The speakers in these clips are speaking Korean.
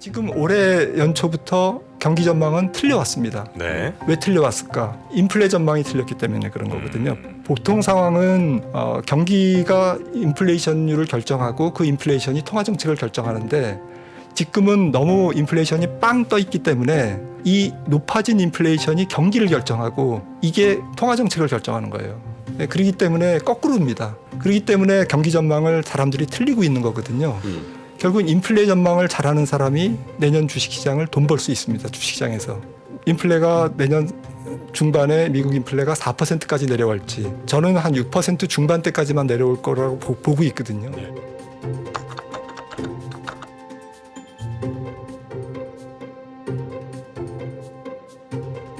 지금 올해 연초부터 경기 전망은 틀려왔습니다. 네. 왜 틀려왔을까? 인플레 전망이 틀렸기 때문에 그런 거거든요. 보통 상황은 경기가 인플레이션율을 결정하고 그 인플레이션이 통화 정책을 결정하는데 지금은 너무 인플레이션이 빵 떠 있기 때문에 이 높아진 인플레이션이 경기를 결정하고 이게 통화 정책을 결정하는 거예요. 네, 그렇기 때문에 거꾸로입니다. 그렇기 때문에 경기 전망을 사람들이 틀리고 있는 거거든요. 결국 인플레 전망을 잘하는 사람이 내년 주식시장을 돈 벌 수 있습니다. 주식시장에서. 인플레가 내년 중반에 미국 인플레가 4%까지 내려갈지 저는 한 6% 중반대까지만 내려올 거라고 보고 있거든요.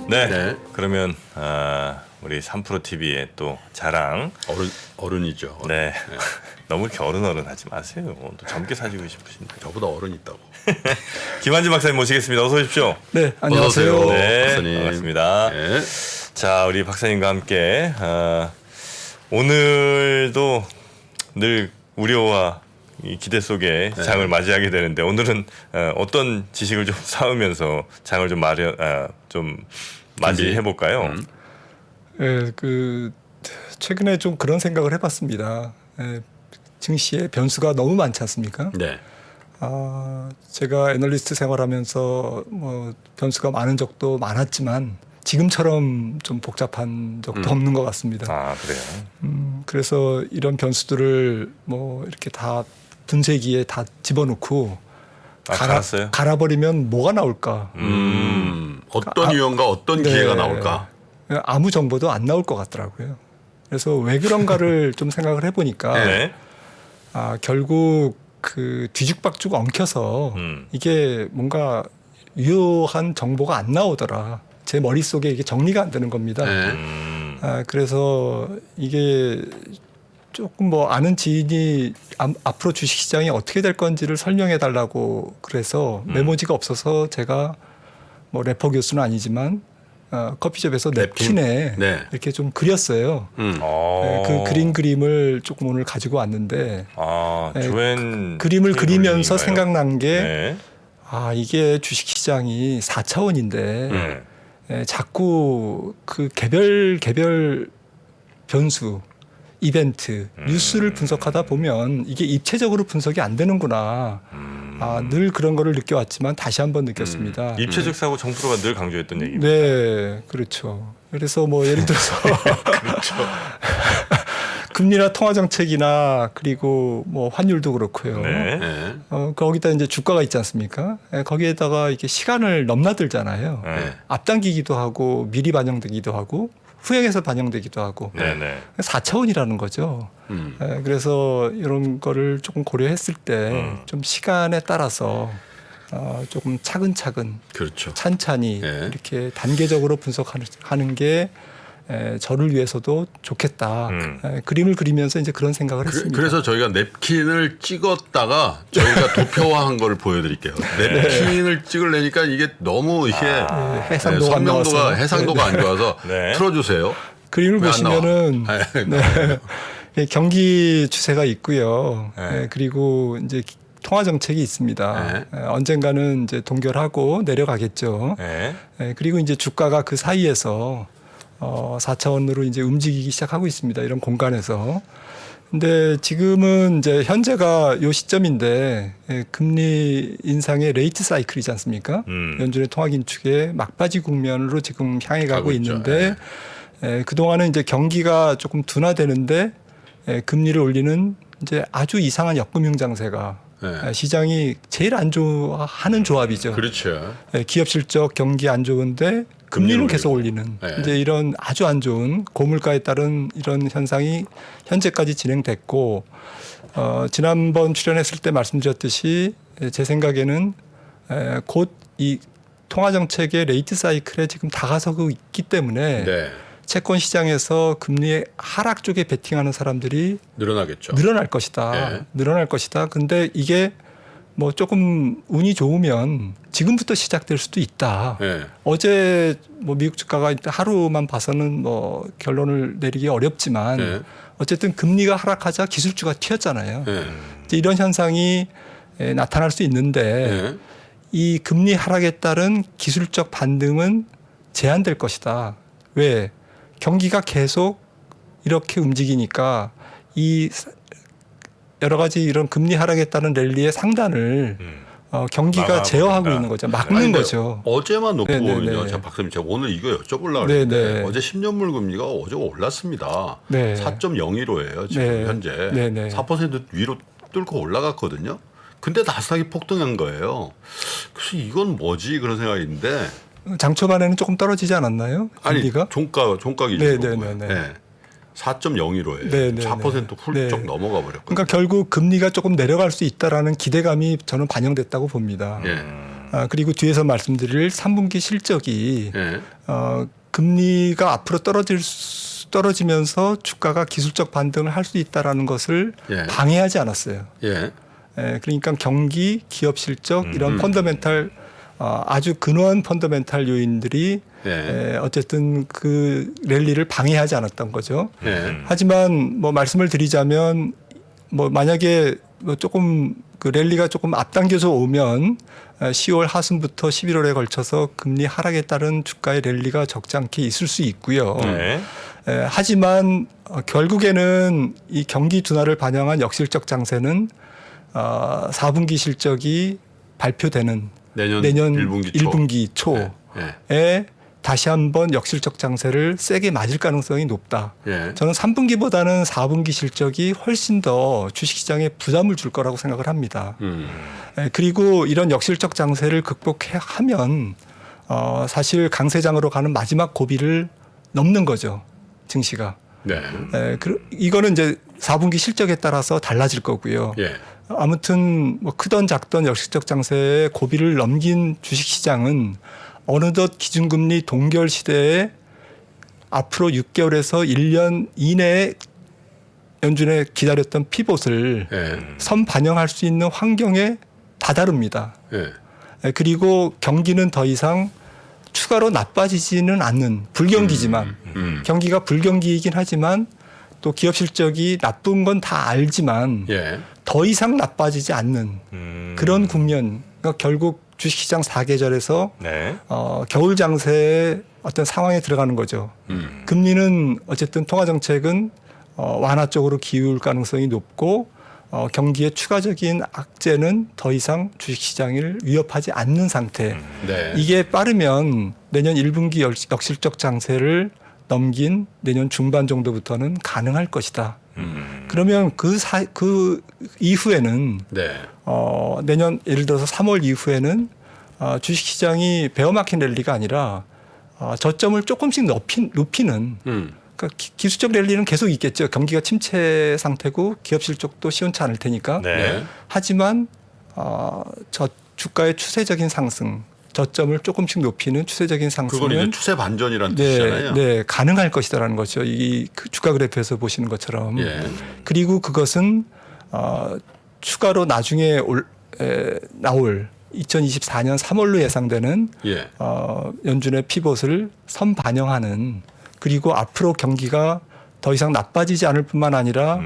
네. 네. 그러면 우리 3프로TV의 또 자랑. 어른이죠. 네. 너무 이렇게 어른하지 마세요. 또 젊게 사시고 싶으신데. 저보다 어른 있다고. 김한진 박사님 모시겠습니다. 어서 오십시오. 네, 안녕하세요. 어서 오세요. 네, 박사님. 반갑습니다. 네. 자, 우리 박사님과 함께 오늘도 늘 우려와 이 기대 속에 장을 맞이하게 되는데 오늘은 어떤 지식을 좀 쌓으면서 장을 좀 맞이해 볼까요? 예, 최근에 좀 그런 생각을 해봤습니다. 증시에 변수가 너무 많지 않습니까? 네. 제가 애널리스트 생활하면서 뭐 변수가 많은 적도 많았지만 지금처럼 좀 복잡한 적도 없는 것 같습니다. 아, 그래요. 그래서 이런 변수들을 뭐 이렇게 다 분쇄기에 다 집어넣고 갈았어요? 갈아버리면 뭐가 나올까? 어떤 유형과 어떤 기회가 나올까? 아무 정보도 안 나올 것 같더라고요. 그래서 왜 그런가를 좀 생각을 해보니까 네. 결국 그 뒤죽박죽 엉켜서 이게 뭔가 유효한 정보가 안 나오더라. 제 머릿속에 이게 정리가 안 되는 겁니다. 네. 그래서 이게 조금 뭐 아는 지인이 앞으로 주식시장이 어떻게 될 건지를 설명해 달라고 그래서 메모지가 없어서 제가 뭐 래퍼 교수는 아니지만 커피숍에서 냅킨에 네. 이렇게 좀 그렸어요. 그 그림을 조금 오늘 가지고 왔는데 조앤 그림을 그리면서 롤링인가요? 생각난 게 네. 이게 주식시장이 4차원인데 자꾸 그 개별 변수 이벤트 뉴스를 분석하다 보면 이게 입체적으로 분석이 안 되는구나. 늘 그런 거를 느껴왔지만 다시 한번 느꼈습니다. 입체적 사고 정프로가 늘 강조했던 얘기입니다. 네, 그렇죠. 그래서 뭐 예를 들어서 그렇죠. 금리나 통화 정책이나 그리고 뭐 환율도 그렇고요. 네. 네. 거기다 이제 주가가 있지 않습니까? 거기에다가 이렇게 시간을 넘나들잖아요. 네. 앞당기기도 하고 미리 반영되기도 하고 후행해서 반영되기도 하고 네네. 4차원이라는 거죠. 그래서 이런 거를 조금 고려했을 때 좀 시간에 따라서 조금 차근차근 그렇죠. 찬찬히 네. 이렇게 단계적으로 분석하는 게 저를 위해서도 좋겠다. 그림을 그리면서 이제 그런 생각을 했습니다. 그래서 저희가 냅킨을 찍었다가 저희가 도표화한 거를 보여드릴게요. 냅킨을 찍으려니까 이게 너무 이게 해상도가 안 나와서. 선명도가 해상도가 안 좋아서 네. 틀어주세요. 그림을 왜안 보시면은 나와? 경기 추세가 있고요. 그리고 이제 통화 정책이 있습니다. 언젠가는 이제 동결하고 내려가겠죠. 네. 그리고 이제 주가가 그 사이에서 4차원으로 이제 움직이기 시작하고 있습니다. 이런 공간에서. 근데 지금은 이제 현재가 요 시점인데 금리 인상의 레이트 사이클이지 않습니까? 연준의 통화 긴축의 막바지 국면으로 지금 향해 가고 있는데 그동안은 이제 경기가 조금 둔화되는데 금리를 올리는 이제 아주 이상한 역금융 장세가 시장이 제일 안 좋아하는 조합이죠. 그렇죠. 기업 실적 경기 안 좋은데 금리는 계속 올리는 이제 이런 아주 안 좋은 고물가에 따른 이런 현상이 현재까지 진행됐고 지난번 출연했을 때 말씀드렸듯이 제 생각에는 곧 이 통화 정책의 레이트 사이클에 지금 다가서고 있기 때문에 채권 시장에서 금리의 하락 쪽에 베팅하는 사람들이 늘어나겠죠. 늘어날 것이다. 늘어날 것이다. 근데 이게 뭐 조금 운이 좋으면 지금부터 시작될 수도 있다. 어제 뭐 미국 주가가 하루만 봐서는 뭐 결론을 내리기 어렵지만 어쨌든 금리가 하락하자 기술주가 튀었잖아요. 이제 이런 현상이 나타날 수 있는데 이 금리 하락에 따른 기술적 반등은 제한될 것이다. 왜? 경기가 계속 이렇게 움직이니까 이 여러 가지 이런 금리 하락에 따른 랠리의 상단을 경기가 막아버린다. 제어하고 있는 거죠. 막는 아니, 근데 거죠. 어제만 놓고 네네네. 보면요. 자, 박사님 제가 오늘 이거 여쭤보려고 했는데 네네. 어제 10년물 금리가 어제 올랐습니다. 네. 4.01호예요. 지금 네. 현재. 네네. 4% 위로 뚫고 올라갔거든요. 근데 나스닥이 폭등한 거예요. 그래서 이건 뭐지 그런 생각인데 장 초반에는 조금 떨어지지 않았나요? 아니 금리가? 종가 기준으로 네네네네. 네. 4.01호예요. 네네네. 4% 훌쩍 네. 넘어가 버렸거든요. 그러니까 결국 금리가 조금 내려갈 수 있다라는 기대감이 저는 반영됐다고 봅니다. 예. 그리고 뒤에서 말씀드릴 3분기 실적이 예. 금리가 앞으로 떨어지면서 주가가 기술적 반등을 할 수 있다라는 것을 예. 방해하지 않았어요. 예. 그러니까 경기, 기업 실적 이런 펀더멘탈 아주 근원한 펀더멘탈 요인들이 예. 어쨌든 그 랠리를 방해하지 않았던 거죠. 예. 하지만 뭐 말씀을 드리자면 뭐 만약에 뭐 조금 그 랠리가 조금 앞당겨서 오면 10월 하순부터 11월에 걸쳐서 금리 하락에 따른 주가의 랠리가 적지 않게 있을 수 있고요. 네. 하지만 결국에는 이 경기 둔화를 반영한 역실적 장세는 4분기 실적이 발표되는 내년 1분기 초. 1분기 초에 예. 다시 한번 역실적 장세를 세게 맞을 가능성이 높다. 예. 저는 3분기보다는 4분기 실적이 훨씬 더 주식시장에 부담을 줄 거라고 생각을 합니다. 그리고 이런 역실적 장세를 극복하면 사실 강세장으로 가는 마지막 고비를 넘는 거죠. 증시가. 네. 이거는 이제 4분기 실적에 따라서 달라질 거고요. 예. 아무튼 뭐 크던 작던 역실적 장세의 고비를 넘긴 주식시장은 어느덧 기준금리 동결 시대에 앞으로 6개월에서 1년 이내에 연준에 기다렸던 피봇을 예. 선 반영할 수 있는 환경에 다다릅니다. 예. 그리고 경기는 더 이상 추가로 나빠지지는 않는 불경기지만 경기가 불경기이긴 하지만 또 기업 실적이 나쁜 건 다 알지만 예. 더 이상 나빠지지 않는 그런 국면. 그러니까 결국 주식시장 4계절에서 네. 겨울 장세의 어떤 상황에 들어가는 거죠. 금리는 어쨌든 통화정책은 완화 쪽으로 기울 가능성이 높고 경기의 추가적인 악재는 더 이상 주식시장을 위협하지 않는 상태. 네. 이게 빠르면 내년 1분기 역실적 장세를 넘긴 내년 중반 정도부터는 가능할 것이다. 그러면 그 이후에는 네. 내년 예를 들어서 3월 이후에는 주식시장이 베어마켓 랠리가 아니라 저점을 조금씩 높이는 그러니까 기술적 랠리는 계속 있겠죠. 경기가 침체 상태고 기업 실적도 시원치 않을 테니까. 네. 하지만 저 주가의 추세적인 상승, 저점을 조금씩 높이는 추세적인 그건 이제 상승은 추세 반전이라는 뜻이잖아요. 네, 가능할 것이다라는 거죠. 이 주가 그래프에서 보시는 것처럼. 예. 그리고 그것은 추가로 나중에 나올 2024년 3월로 예상되는 예. 연준의 피봇을 선 반영하는 그리고 앞으로 경기가 더 이상 나빠지지 않을 뿐만 아니라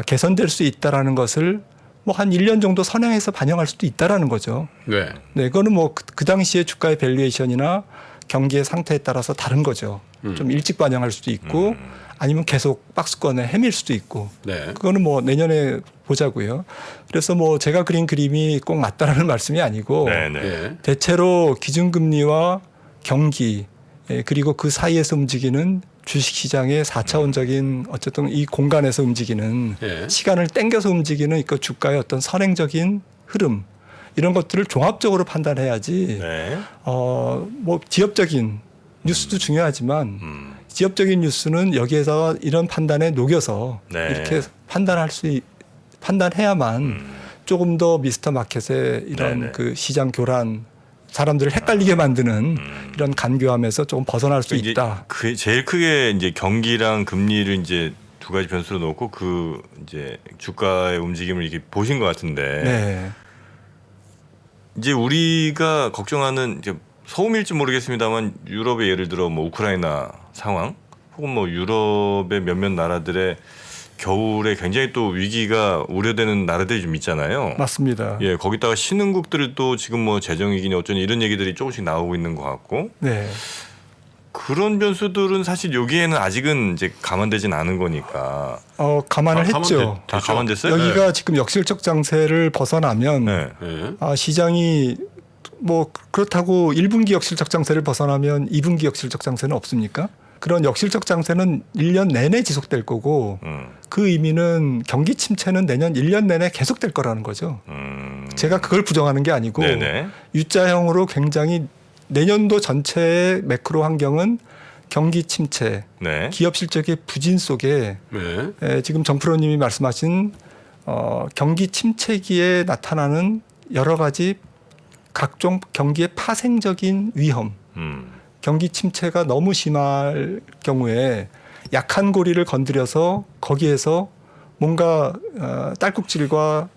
개선될 수 있다라는 것을 뭐 한 1년 정도 선행해서 반영할 수도 있다라는 거죠. 네. 네, 그거는 뭐 그 당시의 주가의 밸류에이션이나 경기의 상태에 따라서 다른 거죠. 좀 일찍 반영할 수도 있고 아니면 계속 박스권에 헤맬 수도 있고. 네. 그거는 뭐 내년에 보자고요. 그래서 뭐 제가 그린 그림이 꼭 맞다라는 말씀이 아니고 네. 네. 예. 대체로 기준금리와 경기 그리고 그 사이에서 움직이는 주식시장의 4차원적인 어쨌든 이 공간에서 움직이는 예. 시간을 땡겨서 움직이는 그 주가의 어떤 선행적인 흐름 이런 것들을 종합적으로 판단해야지 네. 뭐 지엽적인 뉴스도 중요하지만 지엽적인 뉴스는 여기에서 이런 판단에 녹여서 네. 이렇게 판단해야만 조금 더 미스터 마켓의 이런 네네. 그 시장 교란 사람들을 헷갈리게 만드는 이런 간교함에서 조금 벗어날 수 이제 있다. 그 제일 크게 이제 경기랑 금리를 이제 두 가지 변수로 놓고 그 이제 주가의 움직임을 이렇게 보신 것 같은데 네. 이제 우리가 걱정하는 이제 소음일지 모르겠습니다만 유럽의 예를 들어 뭐 우크라이나 상황 혹은 뭐 유럽의 몇몇 나라들의 겨울에 굉장히 또 위기가 우려되는 나라들이 좀 있잖아요. 맞습니다. 예, 거기다가 신흥국들도 지금 뭐 재정위기니 어쩌니 이런 얘기들이 조금씩 나오고 있는 것 같고 네. 그런 변수들은 사실 여기에는 아직은 이제 감안되진 않은 거니까. 감안을 했죠. 다 그렇죠. 감안됐어요? 여기가 지금 역실적 장세를 벗어나면 네. 예. 시장이 뭐 그렇다고 1분기 역실적 장세를 벗어나면 2분기 역실적 장세는 없습니까? 그런 역실적 장세는 1년 내내 지속될 거고 그 의미는 경기 침체는 내년 1년 내내 계속될 거라는 거죠. 제가 그걸 부정하는 게 아니고 네네. U자형으로 굉장히 내년도 전체의 매크로 환경은 경기 침체, 네. 기업 실적의 부진 속에 네. 지금 정프로님이 말씀하신 경기 침체기에 나타나는 여러 가지 각종 경기의 파생적인 위험, 경기 침체가 너무 심할 경우에 약한 고리를 건드려서 거기에서 뭔가 딸꾹질과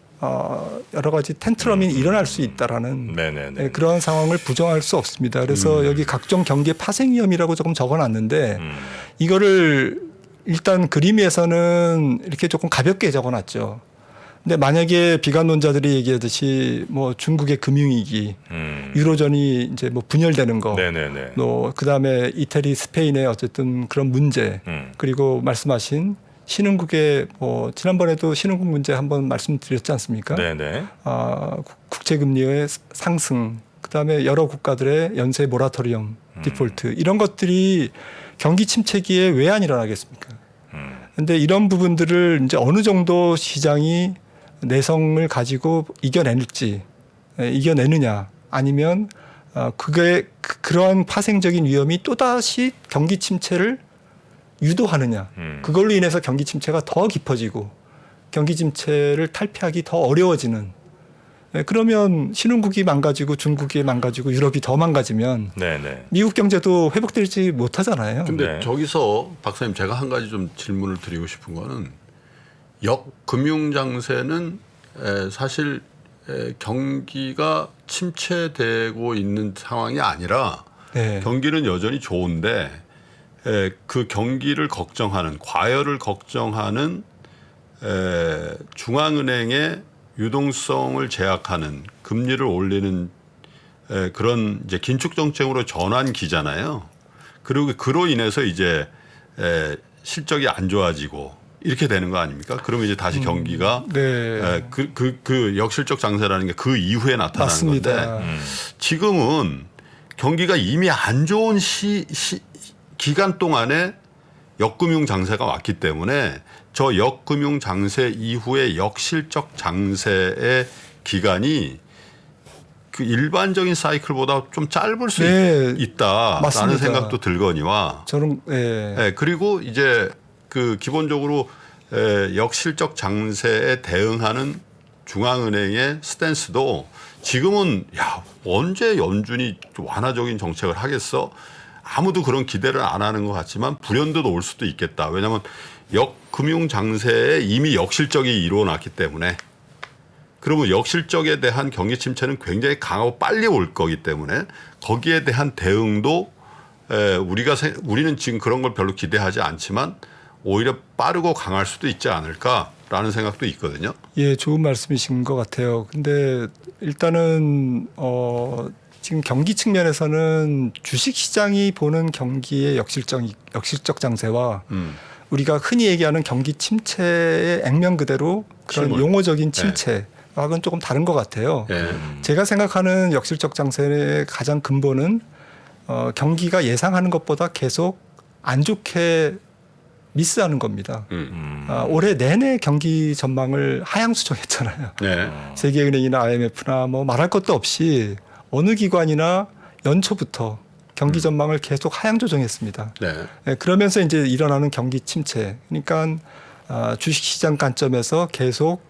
여러 가지 텐트럼이 일어날 수 있다라는 네네네. 그러한 상황을 부정할 수 없습니다. 그래서 여기 각종 경기의 파생 위험이라고 조금 적어놨는데 이거를 일단 그림에서는 이렇게 조금 가볍게 적어놨죠. 근데 만약에 비관론자들이 얘기하듯이 뭐 중국의 금융위기, 유로존이 이제 뭐 분열되는 거, 네네네. 또 그다음에 이태리, 스페인의 어쨌든 그런 문제, 그리고 말씀하신 신흥국의 뭐 지난번에도 신흥국 문제 한번 말씀드렸지 않습니까? 네네. 국채금리의 상승, 그다음에 여러 국가들의 연쇄 모라토리엄, 디폴트 이런 것들이 경기 침체기에 왜 안 일어나겠습니까? 그런데 이런 부분들을 이제 어느 정도 시장이 내성을 가지고 이겨내느냐, 아니면 그게 그러한 파생적인 위험이 또 다시 경기 침체를 유도하느냐, 그걸로 인해서 경기 침체가 더 깊어지고 경기 침체를 탈피하기 더 어려워지는. 그러면 신흥국이 망가지고 중국이 망가지고 유럽이 더 망가지면 네네. 미국 경제도 회복되지 못하잖아요. 근데 네. 저기서 박사님 제가 한 가지 좀 질문을 드리고 싶은 거는 역금융 장세는 사실 경기가 침체되고 있는 상황이 아니라 네. 경기는 여전히 좋은데 그 경기를 걱정하는 과열을 걱정하는 중앙은행의 유동성을 제약하는 금리를 올리는 그런 이제 긴축 정책으로 전환기잖아요. 그리고 그로 인해서 이제 실적이 안 좋아지고 이렇게 되는 거 아닙니까? 그러면 이제 다시 경기가 네. 그 역실적 장세라는 게 그 이후에 나타나는 맞습니다. 건데 지금은 경기가 이미 안 좋은 기간 동안에 역금융 장세가 왔기 때문에 저 역금융 장세 이후에 역실적 장세의 기간이 그 일반적인 사이클보다 좀 짧을 수 있다라는 맞습니다. 생각도 들거니와 저는 그리고 이제 그 기본적으로 역실적 장세에 대응하는 중앙은행의 스탠스도 지금은 언제 연준이 완화적인 정책을 하겠어? 아무도 그런 기대를 안 하는 것 같지만 불현듯 올 수도 있겠다. 왜냐하면 역금융 장세에 이미 역실적이 이루어났기 때문에 그러면 역실적에 대한 경기 침체는 굉장히 강하고 빨리 올 거기 때문에 거기에 대한 대응도 우리는 지금 그런 걸 별로 기대하지 않지만 오히려 빠르고 강할 수도 있지 않을까라는 생각도 있거든요. 예, 좋은 말씀이신 것 같아요. 근데 일단은 지금 경기 측면에서는 주식 시장이 보는 경기의 역실적 장세와 우리가 흔히 얘기하는 경기 침체의 액면 그대로 그런 실물. 용어적인 침체와는 조금 다른 것 같아요. 제가 생각하는 역실적 장세의 가장 근본은 경기가 예상하는 것보다 계속 안 좋게 미스하는 겁니다. 올해 내내 경기 전망을 하향 수정했잖아요. 네. 세계은행이나 IMF나 뭐 말할 것도 없이 어느 기관이나 연초부터 경기 전망을 계속 하향 조정했습니다. 네. 그러면서 이제 일어나는 경기 침체. 그러니까 주식시장 관점에서 계속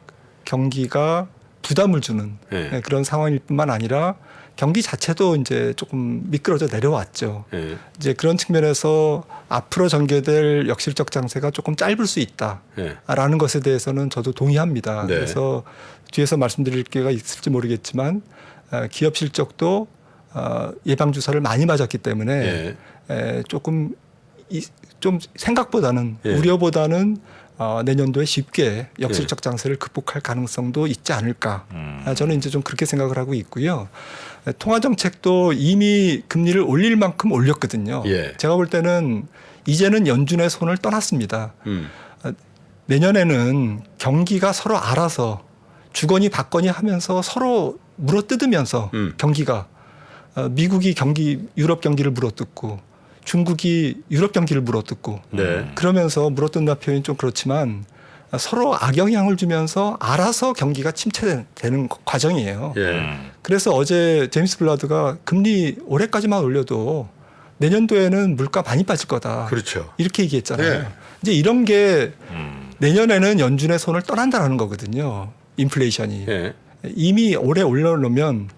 경기가 부담을 주는 네. 그런 상황일 뿐만 아니라 경기 자체도 이제 조금 미끄러져 내려왔죠. 네. 이제 그런 측면에서 앞으로 전개될 역실적 장세가 조금 짧을 수 있다라는 네. 것에 대해서는 저도 동의합니다. 네. 그래서 뒤에서 말씀드릴 기회가 있을지 모르겠지만 기업 실적도 예방 주사를 많이 맞았기 때문에 조금 좀 생각보다는 네. 우려보다는 내년도에 쉽게 역실적 장세를 극복할 가능성도 있지 않을까. 저는 이제 좀 그렇게 생각을 하고 있고요. 통화 정책도 이미 금리를 올릴 만큼 올렸거든요. 예. 제가 볼 때는 이제는 연준의 손을 떠났습니다. 내년에는 경기가 서로 알아서 주거니 받거니 하면서 서로 물어뜯으면서 경기가 미국이 유럽 경기를 물어뜯고 중국이 유럽 경기를 물어뜯고 네. 그러면서 물어뜯는다 표현이 좀 그렇지만 서로 악영향을 주면서 알아서 경기가 침체되는 과정이에요. 예. 그래서 어제 제임스 블라드가 금리 올해까지만 올려도 내년도에는 물가 많이 빠질 거다. 그렇죠. 이렇게 얘기했잖아요. 네. 이제 이런 게 내년에는 연준의 손을 떠난다는 거거든요. 인플레이션이. 예. 이미 올해 올려놓으면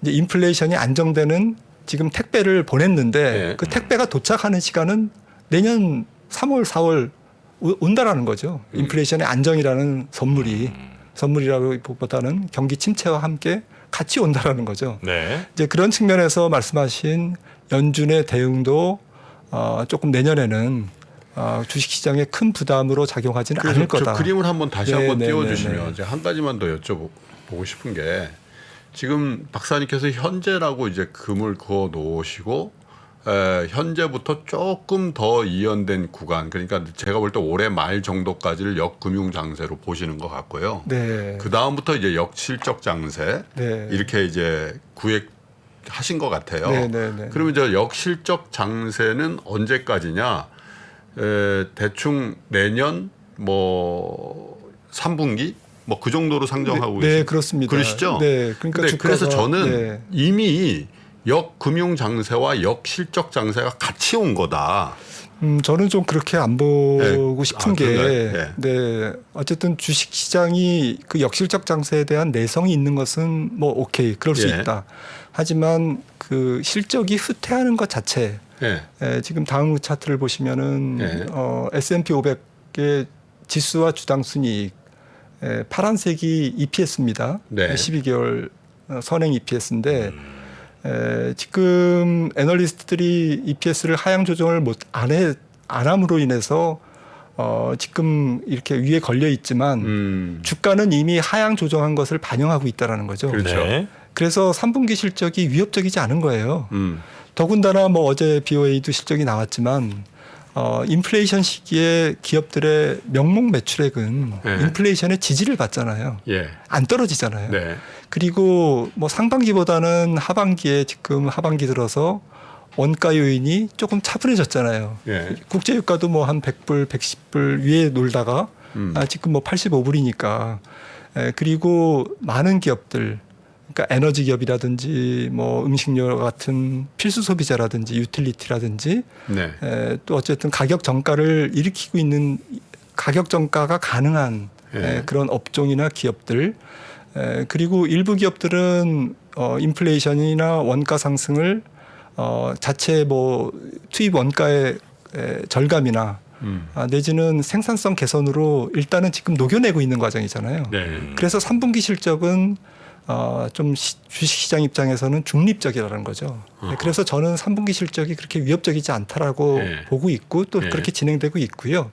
이제 인플레이션이 안정되는 지금 택배를 보냈는데 네. 그 택배가 도착하는 시간은 내년 3월, 4월 온다라는 거죠. 인플레이션의 안정이라는 선물이라기보다는 경기 침체와 함께 같이 온다라는 거죠. 네. 이제 그런 측면에서 말씀하신 연준의 대응도 조금 내년에는 주식시장에 큰 부담으로 작용하지는 그래서 않을 거다. 저 그림을 한번 다시 네, 한번 네, 띄워주시면 네, 네. 제가 한 가지만 더 여쭤보고 싶은 게 지금 박사님께서 현재라고 이제 금을 그어 놓으시고 현재부터 조금 더 이연된 구간 그러니까 제가 볼 때 올해 말 정도까지를 역금융 장세로 보시는 것 같고요. 네. 그 다음부터 이제 역실적 장세 네. 이렇게 이제 구획하신 것 같아요. 네, 네, 네. 그러면 이제 역실적 장세는 언제까지냐? 대충 내년 뭐 3분기 뭐 그 정도로 상정하고 네, 계신 그렇습니다. 그러시죠? 네, 그러니까 근데 주가가, 그래서 저는 네. 이미 역금융 장세와 역실적 장세가 같이 온 거다. 저는 좀 그렇게 안 보고 네. 싶은 아, 게, 그런가요? 네, 어쨌든 주식 시장이 그 역실적 장세에 대한 내성이 있는 것은 뭐 오케이, 그럴 수 예. 있다. 하지만 그 실적이 후퇴하는 것 자체, 예. 지금 다음 차트를 보시면은 예. S&P 500의 지수와 주당 순이익, 파란색이 EPS입니다. 네. 12개월 선행 EPS인데. 지금 애널리스트들이 EPS를 하향 조정을 안 함으로 인해서 지금 이렇게 위에 걸려 있지만 주가는 이미 하향 조정한 것을 반영하고 있다라는 거죠. 그렇죠. 네. 그래서 3분기 실적이 위협적이지 않은 거예요. 더군다나 뭐 어제 BOA도 실적이 나왔지만 인플레이션 시기에 기업들의 명목 매출액은 네. 인플레이션의 지지를 받잖아요. 예. 안 떨어지잖아요. 네. 그리고 뭐 상반기보다는 하반기에 지금 하반기 들어서 원가 요인이 조금 차분해졌잖아요. 예. 국제유가도 뭐 한 100불, 110불 위에 놀다가 지금 뭐 85불이니까. 그리고 많은 기업들, 그러니까 에너지 기업이라든지 뭐 음식료 같은 필수 소비자라든지 유틸리티라든지 네. 또 어쨌든 가격 정가를 일으키고 있는 가격 정가가 가능한 예. 그런 업종이나 기업들 그리고 일부 기업들은 인플레이션이나 원가 상승을 자체 뭐 투입 원가의 절감이나 내지는 생산성 개선으로 일단은 지금 녹여내고 있는 과정이잖아요. 네. 그래서 3분기 실적은 좀 주식시장 입장에서는 중립적이라는 거죠. 그래서 저는 3분기 실적이 그렇게 위협적이지 않다라고 네. 보고 있고 또 네. 그렇게 진행되고 있고요.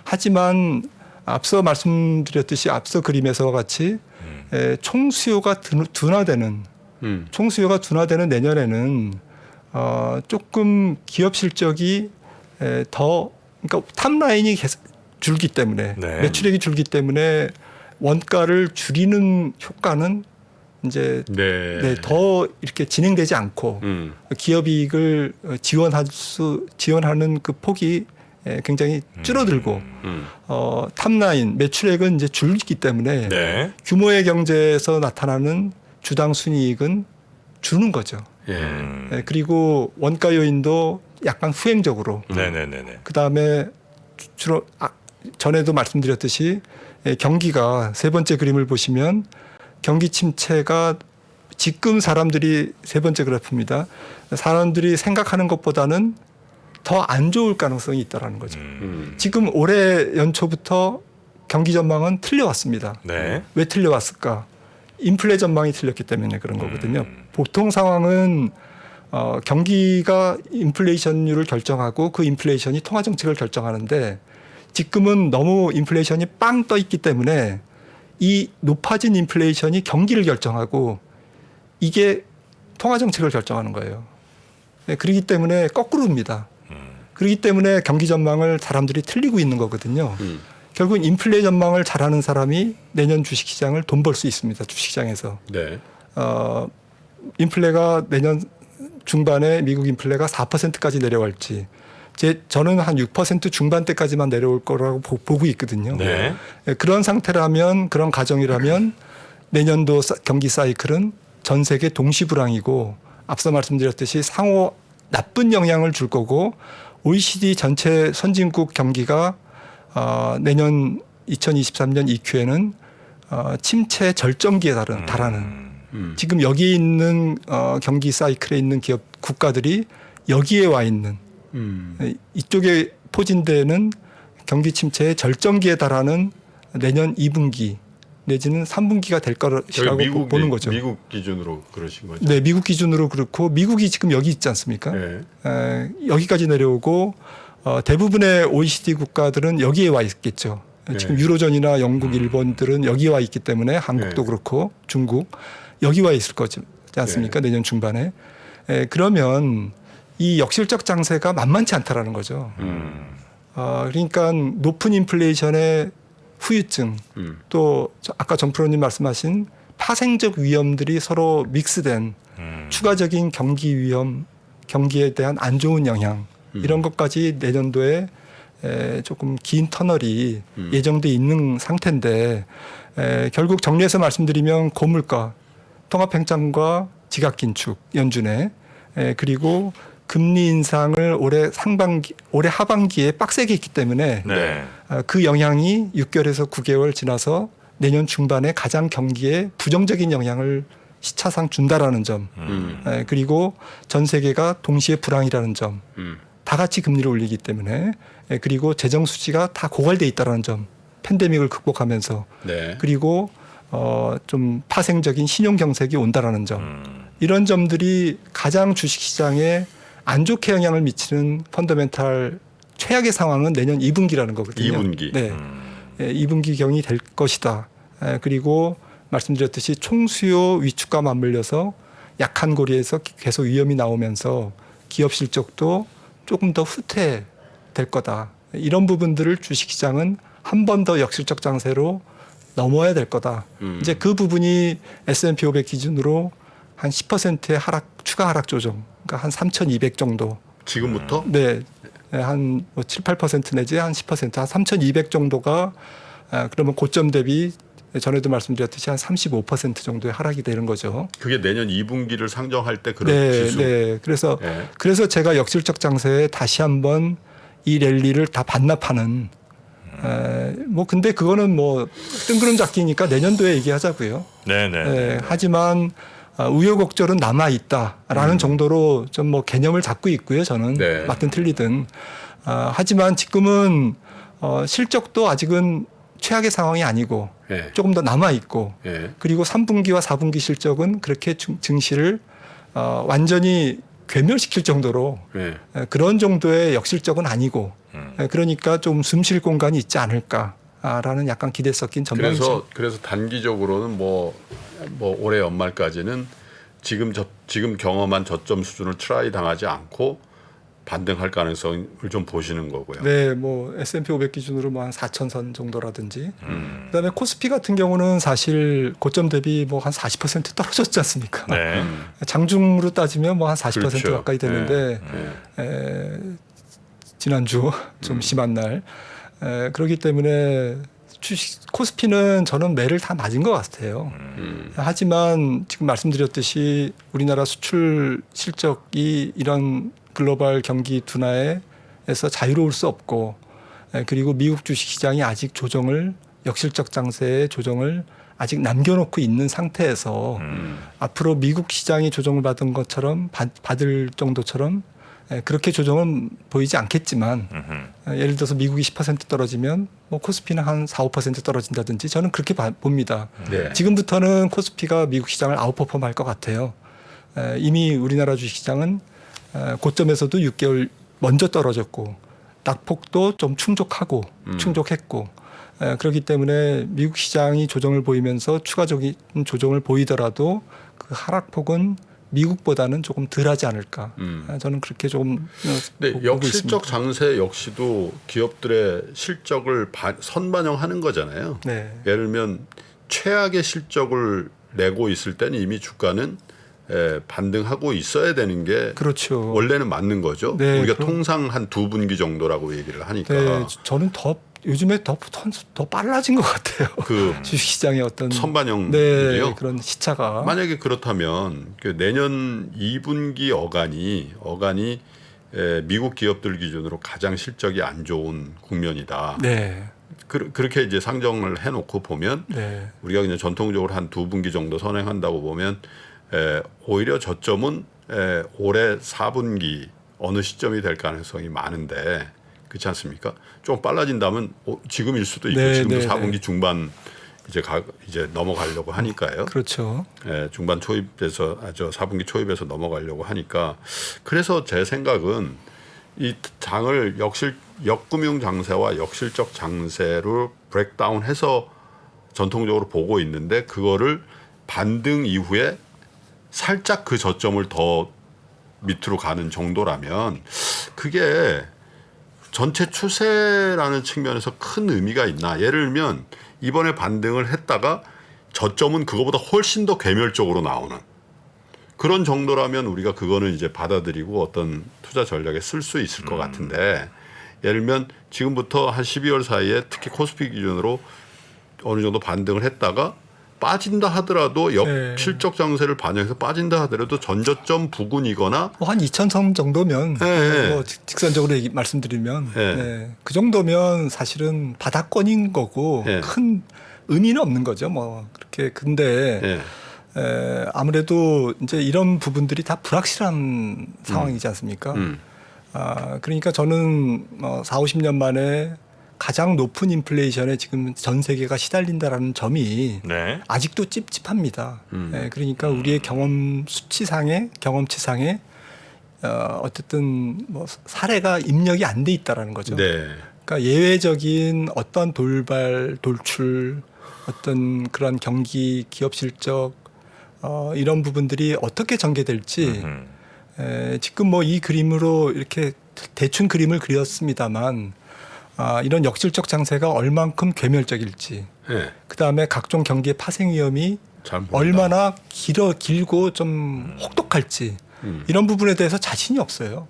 하지만 앞서 말씀드렸듯이 앞서 그림에서와 같이 총수요가 둔화되는 내년에는 조금 기업 실적이 그러니까 탑라인이 계속 줄기 때문에 네. 매출액이 줄기 때문에 원가를 줄이는 효과는 이제 네. 더 이렇게 진행되지 않고 기업 이익을 지원하는 그 폭이 굉장히 줄어들고 탑라인 매출액은 이제 줄기 때문에 네. 규모의 경제에서 나타나는 주당 순이익은 주는 거죠. 예. 그리고 원가 요인도 약간 후행적으로 네네네네. 그다음에 주로 전에도 말씀드렸듯이 경기가 세 번째 그림을 보시면 경기 침체가 지금 사람들이 세 번째 그래프입니다. 사람들이 생각하는 것보다는 더 안 좋을 가능성이 있다라는 거죠. 지금 올해 연초부터 경기 전망은 틀려왔습니다. 네. 왜 틀려왔을까? 인플레 전망이 틀렸기 때문에 그런 거거든요. 보통 상황은 경기가 인플레이션율을 결정하고 그 인플레이션이 통화 정책을 결정하는데 지금은 너무 인플레이션이 빵 떠 있기 때문에 이 높아진 인플레이션이 경기를 결정하고 이게 통화 정책을 결정하는 거예요. 네, 그렇기 때문에 거꾸로입니다. 그렇기 때문에 경기 전망을 사람들이 틀리고 있는 거거든요. 결국 인플레 전망을 잘하는 사람이 내년 주식시장을 돈 벌 수 있습니다. 주식시장에서. 네. 인플레가 내년 중반에 미국 인플레가 4%까지 내려갈지 저는 한 6% 중반대까지만 내려올 거라고 보고 있거든요. 네. 그런 상태라면 그런 가정이라면 내년도 경기 사이클은 전 세계 동시불황이고 앞서 말씀드렸듯이 상호 나쁜 영향을 줄 거고 OECD 전체 선진국 경기가 내년 2023년 EQ에는 침체 절정기에 달하는 지금 여기 있는 경기 사이클에 있는 기업 국가들이 여기에 와 있는 이쪽에 포진되는 경기 침체의 절정기에 달하는 내년 2분기 내지는 3분기가 될 것이라고 보는 거죠. 미국 기준으로 그러신 거죠. 네, 미국 기준으로 그렇고 미국이 지금 여기 있지 않습니까? 네. 여기까지 내려오고 대부분의 OECD 국가들은 여기에 와 있겠죠. 네. 지금 유로존이나 영국, 일본들은 여기 와 있기 때문에 한국도 네. 그렇고 중국 여기 와 있을 거지 않습니까? 네. 내년 중반에. 그러면 이 역실적 장세가 만만치 않다라는 거죠. 그러니까 높은 인플레이션의 후유증 또 아까 정프로님 말씀하신 파생적 위험들이 서로 믹스된 추가적인 경기 위험, 경기에 대한 안 좋은 영향 이런 것까지 내년도에 조금 긴 터널이 예정돼 있는 상태인데 결국 정리해서 말씀드리면 고물가, 통화팽창과 지각긴축 연준에 그리고 금리 인상을 올해 하반기에 빡세게 했기 때문에 네. 그 영향이 6개월에서 9개월 지나서 내년 중반에 가장 경기에 부정적인 영향을 시차상 준다라는 점 그리고 전 세계가 동시에 불황이라는 점 다 같이 금리를 올리기 때문에 그리고 재정 수지가 다 고갈돼 있다라는 점 팬데믹을 극복하면서 네. 그리고 좀 파생적인 신용 경색이 온다라는 점 이런 점들이 가장 주식시장에 안 좋게 영향을 미치는 펀더멘탈 최악의 상황은 내년 2분기라는 거거든요. 2분기. 네. 2분기 경이 될 것이다. 그리고 말씀드렸듯이 총수요 위축과 맞물려서 약한 고리에서 계속 위험이 나오면서 기업 실적도 조금 더 후퇴될 거다. 이런 부분들을 주식시장은 한 번 더 역실적 장세로 넘어야 될 거다. 이제 그 부분이 S&P 500 기준으로 한 10%의 추가 하락 조정, 그러니까 한 3,200 정도. 지금부터? 네, 한 7, 8% 내지 한 10%, 한 3,200 정도가 그러면 고점 대비 전에도 말씀드렸듯이 한 35% 정도의 하락이 되는 거죠. 그게 내년 2분기를 상정할 때 그런 네, 지수. 네. 네. 그래서 제가 역실적 장세에 다시 한번 이 랠리를 다 반납하는. 뭐 근데 그거는 뭐 뜬구름 잡기니까 내년도에 얘기하자고요. 네네. 하지만 우여곡절은 남아 있다라는 정도로 좀 뭐 개념을 잡고 있고요. 저는 네. 맞든 틀리든. 하지만 지금은 실적도 아직은 최악의 상황이 아니고 네. 조금 더 남아 있고 네. 그리고 3분기와 4분기 실적은 그렇게 증시를 완전히 괴멸시킬 정도로 네. 그런 정도의 역실적은 아니고 그러니까 좀 숨 쉴 공간이 있지 않을까라는 약간 기대 섞인 전망이죠. 그래서 단기적으로는 뭐 올해 연말까지는 지금 경험한 저점 수준을 트라이 당하지 않고 반등할 가능성을 좀 보시는 거고요. 네, 뭐 S&P 500 기준으로 뭐 한 4,000선 정도라든지, 그다음에 코스피 같은 경우는 사실 고점 대비 뭐 한 40% 떨어졌지 않습니까? 네. 장중으로 따지면 뭐 한 40% 그렇죠. 가까이 되는데 지난주 좀 심한 날 그렇기 때문에 코스피는 저는 매를 다 맞은 것 같아요. 하지만 지금 말씀드렸듯이 우리나라 수출 실적이 이런 글로벌 경기 둔화에서 자유로울 수 없고 그리고 미국 주식시장이 아직 역실적 장세의 조정을 아직 남겨놓고 있는 상태에서 앞으로 미국 시장이 조정을 받은 것처럼 받을 정도처럼 그렇게 조정은 보이지 않겠지만 예를 들어서 미국이 10% 떨어지면 뭐 코스피는 한 4, 5% 떨어진다든지 저는 그렇게 봅니다. 네. 지금부터는 코스피가 미국 시장을 아웃퍼폼 할 것 같아요. 이미 우리나라 주식시장은 고점에서도 6개월 먼저 떨어졌고 낙폭도 좀 충족했고 그렇기 때문에 미국 시장이 조정을 보이면서 추가적인 조정을 보이더라도 그 하락폭은 미국보다는 조금 덜하지 않을까. 저는 그렇게 조금 네, 보고 역실적 있습니다. 장세 역시도 기업들의 실적을 선반영하는 거잖아요. 네. 예를 들면 최악의 실적을 내고 있을 때는 이미 주가는 반등하고 있어야 되는 게 그렇죠. 원래는 맞는 거죠. 네, 우리가 그럼- 통상 한 2분기 정도라고 얘기를 하니까 네, 저는 요즘에 더 빨라진 것 같아요. 그 주식시장의 어떤 선반영이요. 네, 그런 시차가 만약에 그렇다면 그 내년 2분기 어간이 미국 기업들 기준으로 가장 실적이 안 좋은 국면이다. 네, 그렇게 이제 상정을 해놓고 보면 네, 우리가 그냥 전통적으로 한 2분기 정도 선행한다고 보면 오히려 저점은 올해 4분기 어느 시점이 될 가능성이 많은데 그렇지 않습니까? 좀 빨라진다면 지금일 수도 있고 네, 지금도 네, 4분기 네. 중반 이제 넘어가려고 하니까요. 그렇죠. 중반 초입에서 4분기 초입에서 넘어가려고 하니까 그래서 제 생각은 이 장을 역금융 장세와 역실적 장세로 브레이크다운해서 전통적으로 보고 있는데 그거를 반등 이후에 살짝 그 저점을 더 밑으로 가는 정도라면 그게 전체 추세라는 측면에서 큰 의미가 있나? 예를 들면 이번에 반등을 했다가 저점은 그거보다 훨씬 더 괴멸적으로 나오는 그런 정도라면 우리가 그거는 이제 받아들이고 어떤 투자 전략에 쓸 수 있을 것 같은데 예를 들면 지금부터 한 12월 사이에 특히 코스피 기준으로 어느 정도 반등을 했다가 빠진다 하더라도 네. 역실적 장세를 반영해서 빠진다 하더라도 전저점 부근이거나 한 2,000선 정도면 네. 뭐 직선적으로 말씀드리면 네. 네. 그 정도면 사실은 바닥권인 거고 네. 큰 의미는 없는 거죠. 뭐 그렇게 근데 예. 아무래도 이제 이런 부분들이 다 불확실한 상황이지 않습니까? 그러니까 저는 4, 50년 만에 가장 높은 인플레이션에 지금 전 세계가 시달린다라는 점이 네. 아직도 찝찝합니다. 그러니까 우리의 경험치상에 어쨌든 뭐 사례가 입력이 안 돼 있다라는 거죠. 네. 그러니까 예외적인 어떤 돌출, 어떤 그런 경기, 기업 실적 이런 부분들이 어떻게 전개될지 지금 뭐 이 그림으로 이렇게 대충 그림을 그렸습니다만 이런 역실적 장세가 얼만큼 괴멸적일지, 예. 그 다음에 각종 경기의 파생 위험이 잘 모른다. 얼마나 길고 좀 혹독할지 이런 부분에 대해서 자신이 없어요.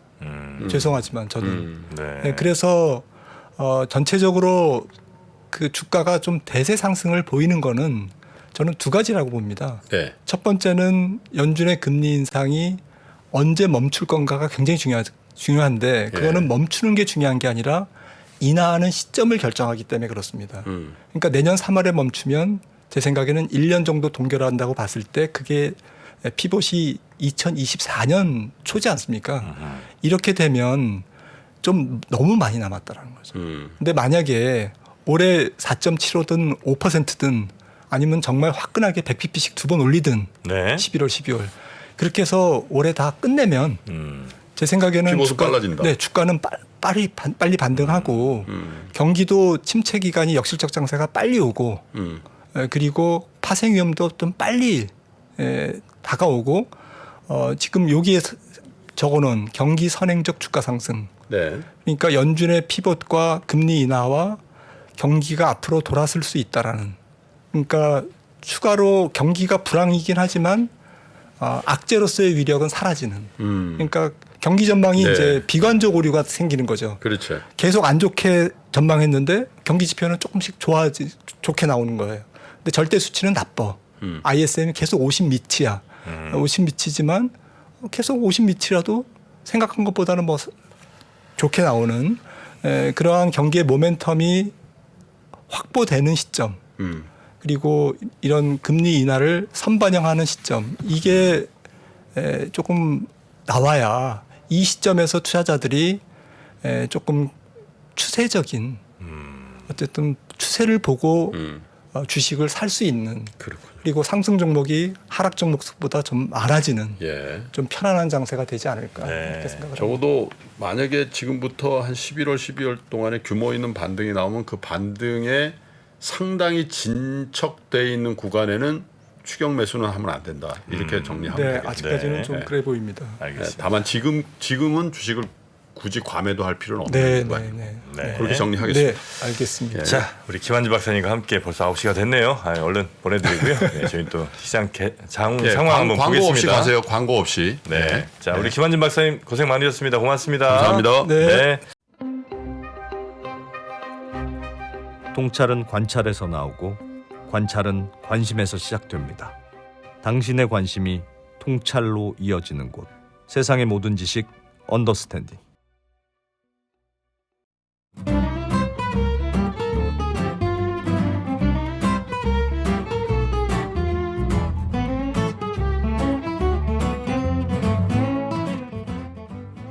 죄송하지만 저는. 네. 네, 그래서 전체적으로 그 주가가 좀 대세 상승을 보이는 거는 저는 두 가지라고 봅니다. 네. 첫 번째는 연준의 금리 인상이 언제 멈출 건가가 굉장히 중요한데 그거는 예. 멈추는 게 중요한 게 아니라 인하하는 시점을 결정하기 때문에 그렇습니다. 그러니까 내년 3월에 멈추면 제 생각에는 1년 정도 동결한다고 봤을 때 그게 피봇이 2024년 초지 않습니까? 이렇게 되면 좀 너무 많이 남았다라는 거죠. 근데 만약에 올해 4.75든 5%든 아니면 정말 화끈하게 100pp씩 두 번 올리든 네. 11월, 12월 그렇게 해서 올해 다 끝내면 제 생각에는 피봇은 빨라진다. 네, 주가는 빨리 반등하고 경기도 침체 기간이 역실적 장세가 빨리 오고 그리고 파생 위험도 좀 빨리 다가오고 지금 여기에 적어놓은 경기 선행적 주가 상승 네. 그러니까 연준의 피봇과 금리 인하와 경기가 앞으로 돌아설 수 있다라는 그러니까 추가로 경기가 불황이긴 하지만 악재로서의 위력은 사라지는 그러니까 경기 전망이 네. 이제 비관적 오류가 생기는 거죠. 그렇죠. 계속 안 좋게 전망했는데 경기 지표는 조금씩 좋게 나오는 거예요. 근데 절대 수치는 나빠. ISM이 계속 50 밑이야. 50 밑이지만 계속 50 밑이라도 생각한 것보다는 뭐 좋게 나오는 그러한 경기의 모멘텀이 확보되는 시점. 그리고 이런 금리 인하를 선반영하는 시점. 이게 조금 나와야 이 시점에서 투자자들이 조금 추세적인 어쨌든 추세를 보고 주식을 살 수 있는 그렇군요. 그리고 상승 종목이 하락 종목보다 좀 많아지는 예. 좀 편안한 장세가 되지 않을까 네. 이렇게 생각을 합니다. 적어도 만약에 지금부터 한 11월, 12월 동안에 규모 있는 반등이 나오면 그 반등에 상당히 진척돼 있는 구간에는 추격 매수는 하면 안 된다. 이렇게 정리하면 네, 되겠죠. 아직까지는 네. 좀 그래 보입니다. 알겠습니다. 다만 지금은 주식을 굳이 과매도 할 필요는 없는 네, 거 네, 아니에요. 네. 네. 그렇게 정리하겠습니다. 네, 알겠습니다. 자, 우리 김한지 박사님과 함께 벌써 9시가 됐네요. 얼른 보내드리고요. 네, 저희 또 시장 상황 한번 광고 보겠습니다. 없이 가세요. 광고 없이. 네. 자, 우리 김한진 박사님 고생 많으셨습니다. 고맙습니다. 감사합니다. 네. 통찰은 관찰에서 나오고 관찰은 관심에서 시작됩니다. 당신의 관심이 통찰로 이어지는 곳. 세상의 모든 지식 언더스탠딩.